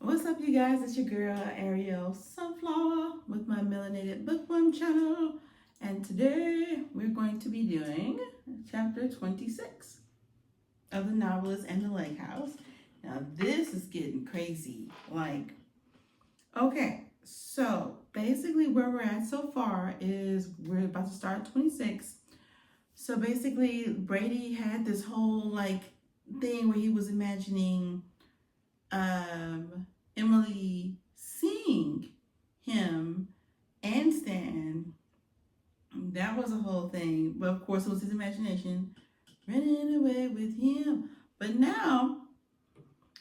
What's up, you guys? It's your girl Ariel Sunflower with my Melanated Bookworm channel, and today we're going to be doing chapter 26 of The Novelist and the Lake House. Now, this is getting crazy. Okay, so basically, where we're at so far is we're about to start 26. So basically, Brady had this whole thing where he was imagining Emily seeing him and Stan. That was a whole thing. But of course, it was his imagination running away with him. But now,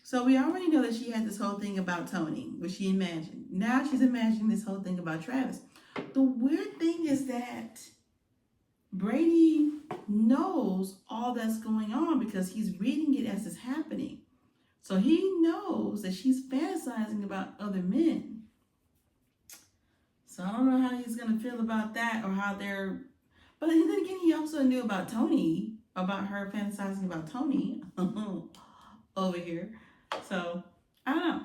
so we already know that she had this whole thing about Tony, which she imagined. Now she's imagining this whole thing about Travis. The weird thing is that Brady knows all that's going on because he's reading it as it's happening. So he knows that she's fantasizing about other men. So I don't know how he's going to feel about that or how they're. But then again, he also knew about Tony, about her fantasizing about Tony over here. So I don't know.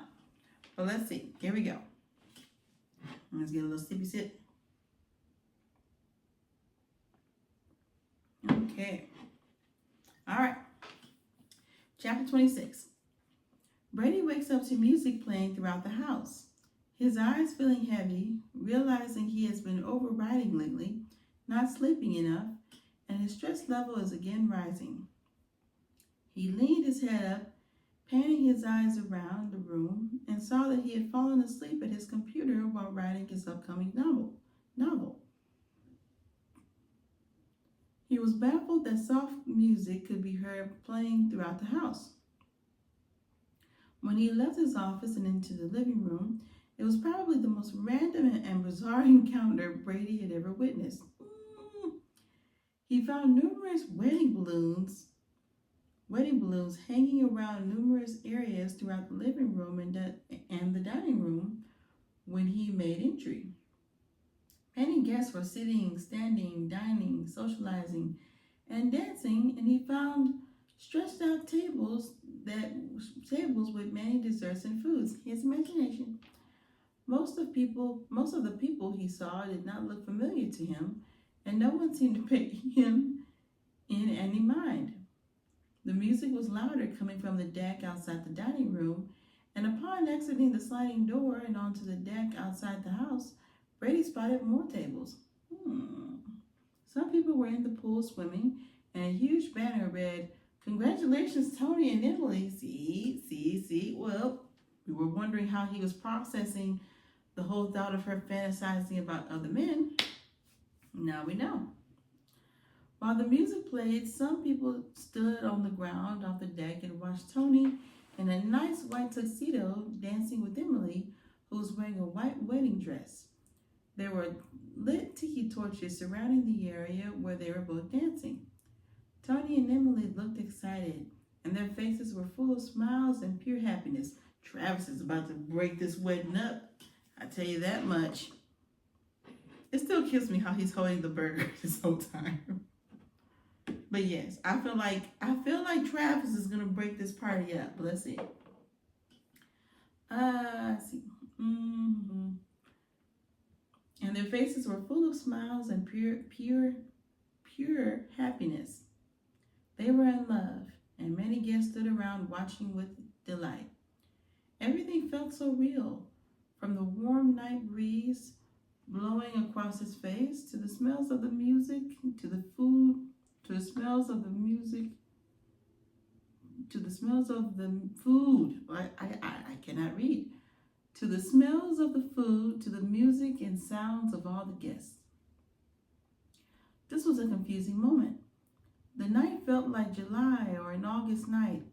But let's see. Here we go. Let's get a little sippy sip. Okay. All right. Chapter 26. Brady wakes up to music playing throughout the house. His eyes feeling heavy, realizing he has been overriding lately, not sleeping enough, and his stress level is again rising. He leaned his head up, panning his eyes around the room, and saw that he had fallen asleep at his computer while writing his upcoming novel. He was baffled that soft music could be heard playing throughout the house. When he left his office and into the living room, it was probably the most random and bizarre encounter Brady had ever witnessed. He found numerous wedding balloons hanging around numerous areas throughout the living room and the dining room when he made entry. Many guests were sitting, standing, dining, socializing, and dancing, and he found stretched out tables with many desserts and foods. His imagination. Most of the people he saw did not look familiar to him, and no one seemed to pay him in any mind. The music was louder coming from the deck outside the dining room, and upon exiting the sliding door and onto the deck outside the house, Brady spotted more tables. Some people were in the pool swimming, and a huge banner read, "Congratulations, Tony and Emily." See. Well, we were wondering how he was processing the whole thought of her fantasizing about other men. Now we know. While the music played, some people stood on the ground off the deck and watched Tony in a nice white tuxedo dancing with Emily, who was wearing a white wedding dress. There were lit tiki torches surrounding the area where they were both dancing. Tony and Emily looked excited, and their faces were full of smiles and pure happiness. Travis is about to break this wedding up. I tell you that much. It still kills me how he's holding the burger this whole time. But yes, I feel like Travis is gonna break this party up. But let's see. Let's see. And their faces were full of smiles and pure happiness. They were in love, and many guests stood around watching with delight. Everything felt so real, from the warm night breeze blowing across his face to the smells of the music, to the food, to the smells of the music, to the smells of the food. I cannot read. To the smells of the food, to the music and sounds of all the guests. This was a confusing moment. The night felt like July or an August night,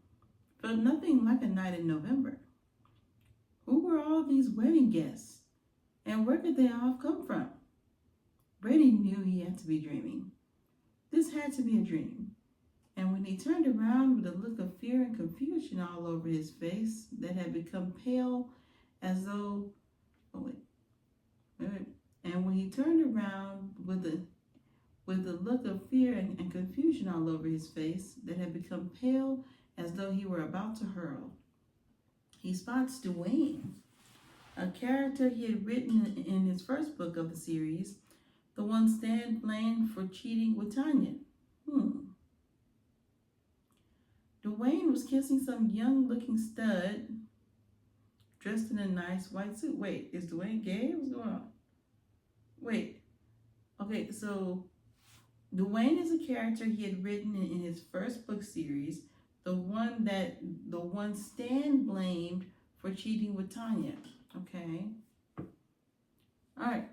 felt nothing like a night in November. Who were all these wedding guests, and where could they all have come from? Brady knew he had to be dreaming. This had to be a dream. And when he turned around with a look of fear and confusion all over his face that had become pale as though, and when he turned around with a look of fear and confusion all over his face that had become pale as though he were about to hurl, he spots Dwayne, a character he had written in his first book of the series, the one Stan blamed for cheating with Tanya. Dwayne was kissing some young-looking stud dressed in a nice white suit. Wait, is Dwayne gay? What's going on? Wait. Okay, so Dwayne is a character he had written in his first book series, the one Stan blamed for cheating with Tanya. Okay. All right.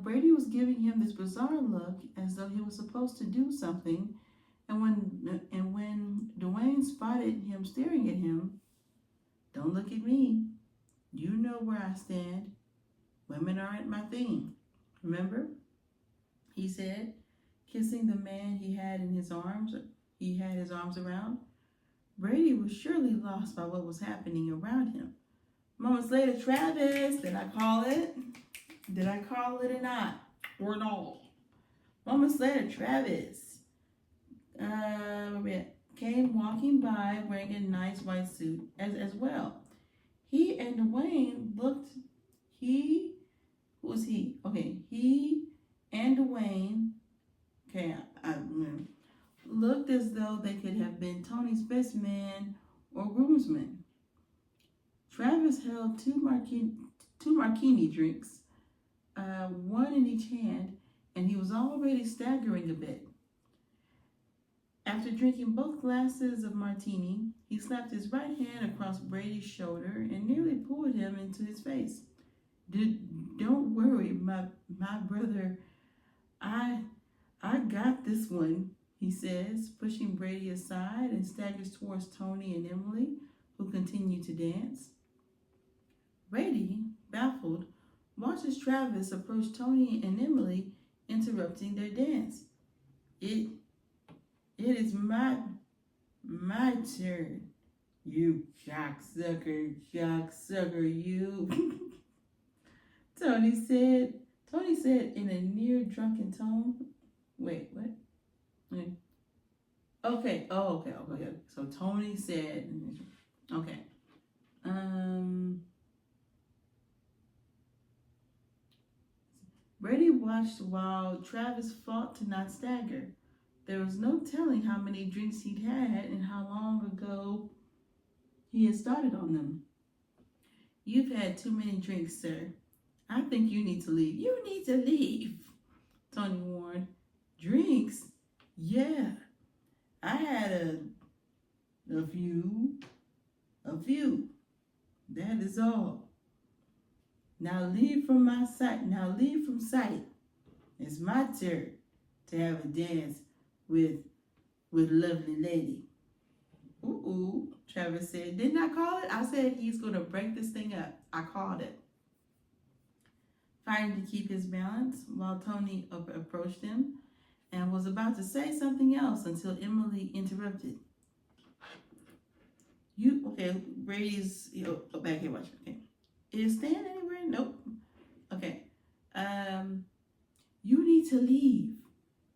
Brady was giving him this bizarre look as though he was supposed to do something, and when Dwayne spotted him staring at him, "Don't look at me. You know where I stand. Women aren't my thing. Remember?" he said, kissing the man he had his arms around. Brady was surely lost by what was happening around him. Moments later, Travis, did I call it? Did I call it or not? Or no? Moments later, Travis came walking by wearing a nice white suit as well. He and Dwayne looked, who was he? Okay, he and Dwayne, looked as though they could have been Tony's best man or groomsman. Travis held two martini drinks, one in each hand, and he was already staggering a bit. After drinking both glasses of martini, he slapped his right hand across Brady's shoulder and nearly pulled him into his face. "Don't worry, my brother. I got this one," he says, pushing Brady aside and staggers towards Tony and Emily, who continue to dance. Brady, baffled, watches Travis approach Tony and Emily, interrupting their dance. It is my turn. "You cocksucker, you," Tony said in a near drunken tone. Wait, what? Okay. So Tony said, okay. Brady watched while Travis fought to not stagger. There was no telling how many drinks he'd had and how long ago he had started on them. "You've had too many drinks, sir. I think you need to leave." "You need to leave," Tony warned. "Drinks? Yeah. I had a few. That is all. Now leave from my sight. It's my turn to have a dance with lovely lady." "Ooh," Travis said. "Didn't I call it? I said he's going to break this thing up. I called it." Fighting to keep his balance while Tony approached him and was about to say something else until Emily interrupted. Brady's, back here, watch. Okay. Is Stan anywhere? Nope. Okay. "You need to leave.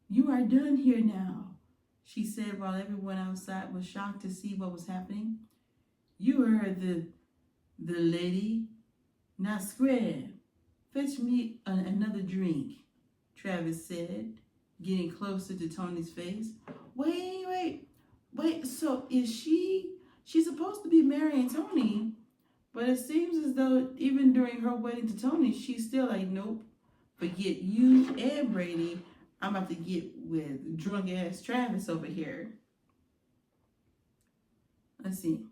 You are done here now," she said while everyone outside was shocked to see what was happening. "You heard the lady. Now scram. Fetch me another drink," Travis said, getting closer to Tony's face. Wait. So is she's supposed to be marrying Tony, but it seems as though even during her wedding to Tony, she's still like, "Nope, forget you and Brady. I'm about to get with drunk ass Travis over here." Let's see.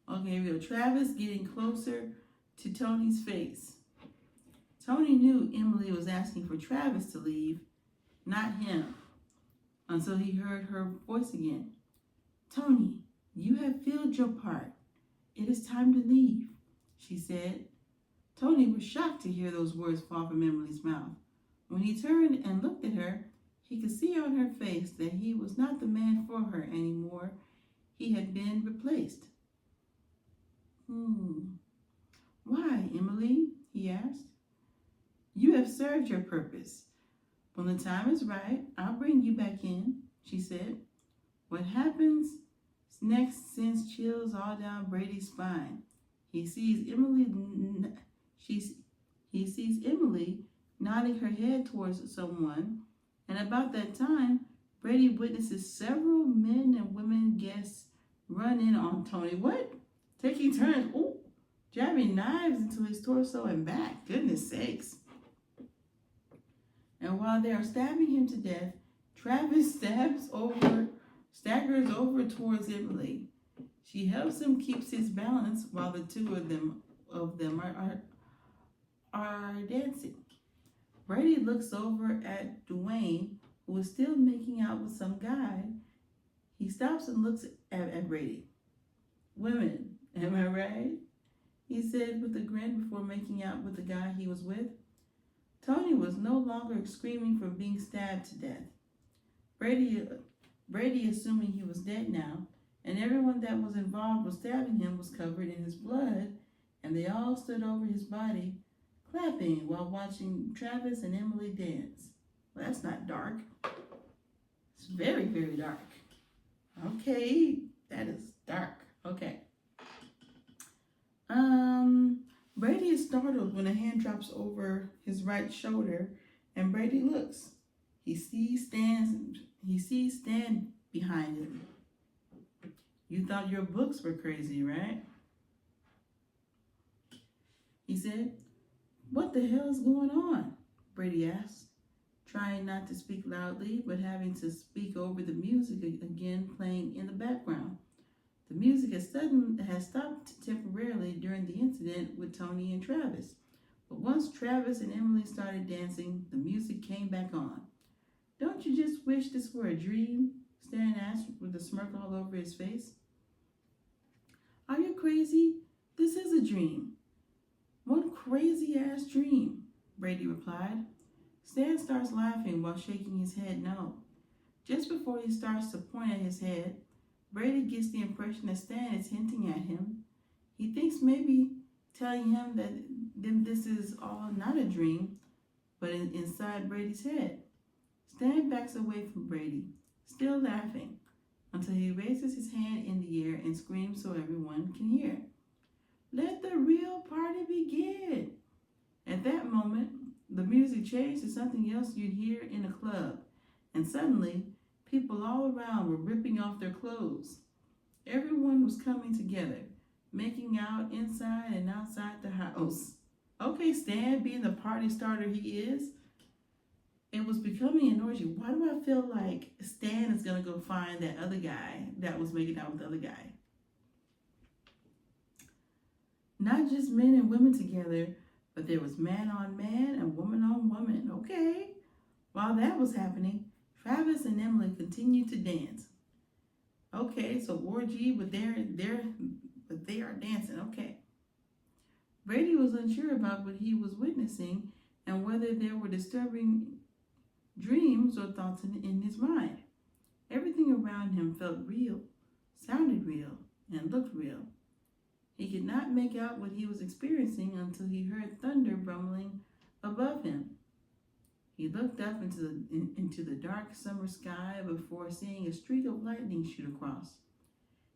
Okay, here we go. Travis getting closer to Tony's face. Tony knew Emily was asking for Travis to leave, not him, until he heard her voice again. "Tony, you have filled your part. It is time to leave," she said. Tony was shocked to hear those words fall from Emily's mouth. When he turned and looked at her, he could see on her face that he was not the man for her anymore. He had been replaced. "Why, Emily?" he asked. "You have served your purpose. When the time is right, I'll bring you back in," she said. "What happens next sends chills all down Brady's spine. He sees Emily. She's He sees Emily nodding her head towards someone, and about that time, Brady witnesses several men and women guests run in on Tony. What? Taking turns, jabbing knives into his torso and back. Goodness sakes. And while they are stabbing him to death, Travis staggers over towards Emily. She helps him keep his balance while the two of them are dancing. Brady looks over at Dwayne, who is still making out with some guy. He stops and looks at Brady. Women, am I right? He said with a grin before making out with the guy he was with. Tony was no longer screaming from being stabbed to death. Brady, assuming he was dead now, and everyone that was involved with stabbing him was covered in his blood, and they all stood over his body, clapping while watching Travis and Emily dance. Well, that's not dark. It's very, very dark. Okay, that is dark. Okay. Brady is startled when a hand drops over his right shoulder, and Brady looks. He sees Stan behind him. You thought your books were crazy, right? He said. What the hell is going on? Brady asked, trying not to speak loudly, but having to speak over the music again playing in the background. The music has stopped temporarily during the incident with Tony and Travis. But once Travis and Emily started dancing, the music came back on. Don't you just wish this were a dream? Stan asked with a smirk all over his face. Are you crazy? This is a dream. One crazy-ass dream, Brady replied. Stan starts laughing while shaking his head no. Just before he starts to point at his head, Brady gets the impression that Stan is hinting at him. He thinks maybe telling him that this is all not a dream, but inside Brady's head. Stan backs away from Brady, still laughing, until he raises his hand in the air and screams so everyone can hear. Let the real party begin. At that moment, the music changed to something else you'd hear in a club, and suddenly, people all around were ripping off their clothes. Everyone was coming together, making out inside and outside the house. Okay, Stan, being the party starter he is, it was becoming an orgy. Why do I feel like Stan is going to go find that other guy that was making out with the other guy? Not just men and women together, but there was man on man and woman on woman. Okay. While that was happening, Travis and Emily continued to dance. Okay, so orgy, but they are dancing. Okay. Brady was unsure about what he was witnessing and whether there were disturbing dreams or thoughts in his mind. Everything around him felt real, sounded real, and looked real. He could not make out what he was experiencing until he heard thunder rumbling above him. He looked up into the dark summer sky before seeing a streak of lightning shoot across.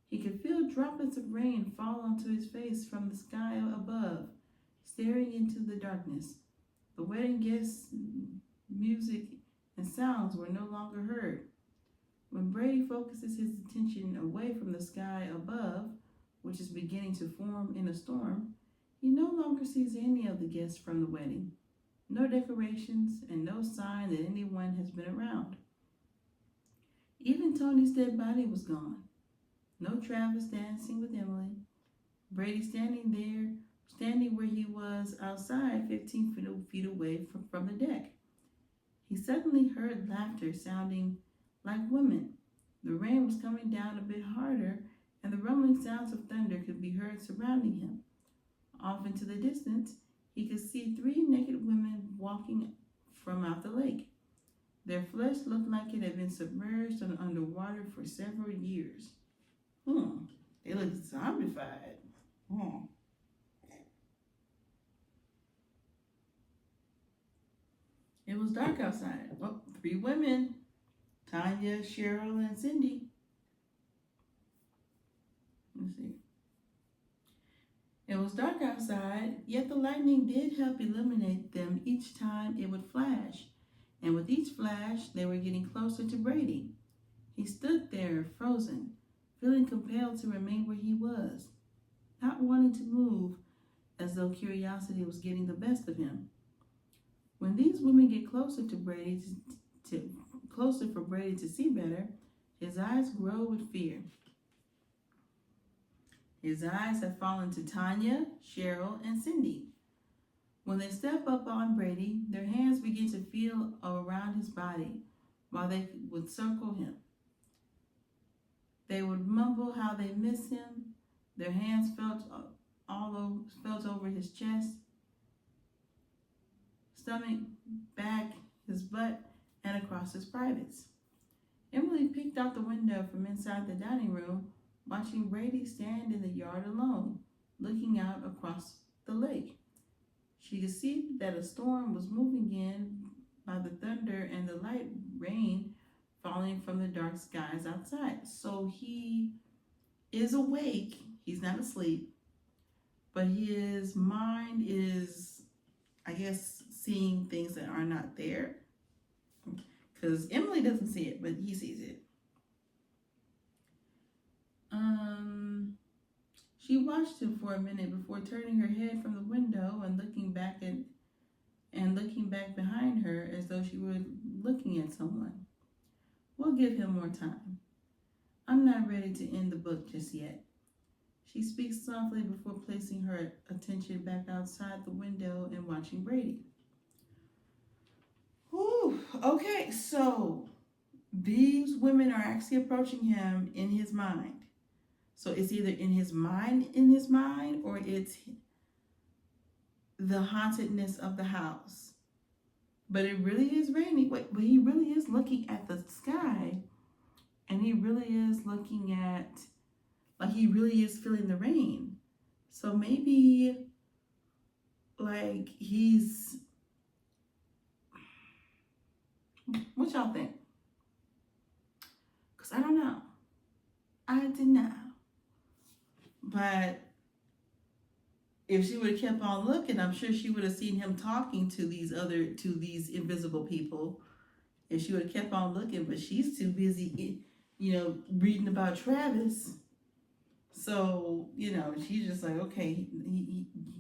He could feel droplets of rain fall onto his face from the sky above, staring into the darkness. The wedding guests' music and sounds were no longer heard. When Brady focuses his attention away from the sky above, which is beginning to form in a storm, he no longer sees any of the guests from the wedding. No decorations and no sign that anyone has been around. Even Tony's dead body was gone. No Travis dancing with Emily. Brady standing where he was outside 15 feet away from the deck. He suddenly heard laughter sounding like women. The rain was coming down a bit harder, and the rumbling sounds of thunder could be heard surrounding him. Off into the distance, he could see 3 naked women walking from out the lake. Their flesh looked like it had been submerged underwater for several years. They looked zombified. It was dark outside. 3 women, Tanya, Cheryl, and Cindy. Let's see. It was dark outside, yet the lightning did help illuminate them each time it would flash. And with each flash, they were getting closer to Brady. He stood there, frozen, feeling compelled to remain where he was, not wanting to move, as though curiosity was getting the best of him. When these women get closer to Brady, closer for Brady to see better, his eyes grow with fear. His eyes have fallen to Tanya, Cheryl, and Cindy. When they step up on Brady, their hands begin to feel around his body while they would circle him. They would mumble how they miss him. Their hands felt over his chest, stomach, back, his butt, and across his privates. Emily peeked out the window from inside the dining room, watching Brady stand in the yard alone, looking out across the lake. She could see that a storm was moving in by the thunder and the light rain falling from the dark skies outside. So he is awake. He's not asleep, but his mind is, I guess, seeing things that are not there. Because Emily doesn't see it, but he sees it. She watched him for a minute before turning her head from the window and looking back behind her as though she were looking at someone. We'll give him more time. I'm not ready to end the book just yet. She speaks softly before placing her attention back outside the window and watching Brady. Whew, okay, so these women are actually approaching him in his mind. So it's either in his mind, or it's the hauntedness of the house. But it really is raining. But he really is looking at the sky, and he really is looking at, like, he really is feeling the rain. So maybe, like, he's, what y'all think? Because I don't know. I didn't know. But if she would have kept on looking, I'm sure she would have seen him talking to these invisible people. If she would have kept on looking, but she's too busy, reading about Travis. So, she's just like, okay,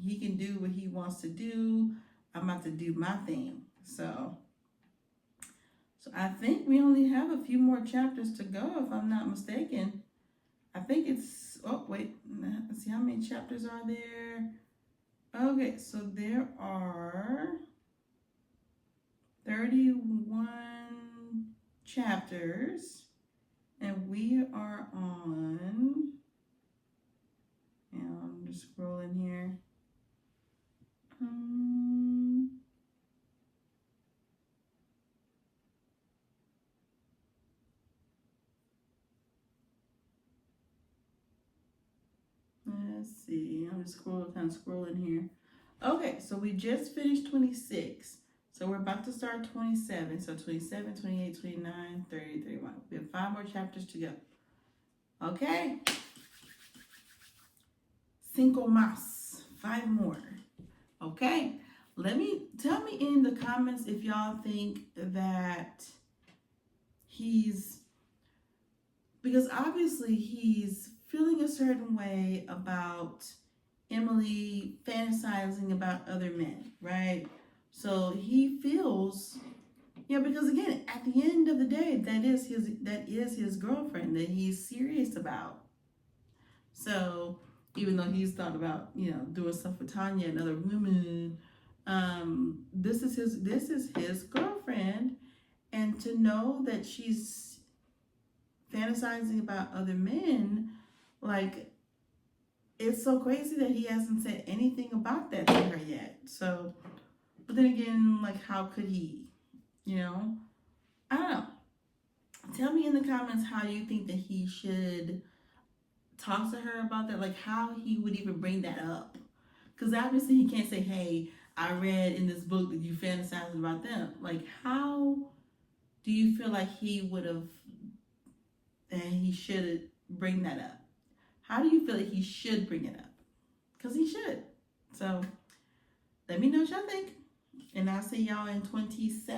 he can do what he wants to do. I'm about to do my thing. So I think we only have a few more chapters to go, if I'm not mistaken. I think it's, let's see, how many chapters are there? Okay, so there are 31 chapters, and we are on, I'm just scrolling here. Let's see, I'm just kind of scrolling here. Okay, so we just finished 26. So we're about to start 27. So 27, 28, 29, 30, 31. We have 5 more chapters to go. Okay. 5 más. 5 more. Okay. Tell me in the comments if y'all think that because obviously he's feeling a certain way about Emily fantasizing about other men, right? So he feels, because again, at the end of the day, that is his girlfriend that he's serious about. So even though he's thought about, doing stuff with Tanya and other women, this is his girlfriend, and to know that she's fantasizing about other men, like, it's so crazy that he hasn't said anything about that to her yet. So, but then again, like, how could he? I don't know. Tell me in the comments how you think that he should talk to her about that, like how he would even bring that up. Because obviously he can't say, hey, I read in this book that you fantasized about them. Like, how do you feel like he should bring that up? How do you feel like he should bring it up? Because he should. So let me know what y'all think. And I'll see y'all in 27.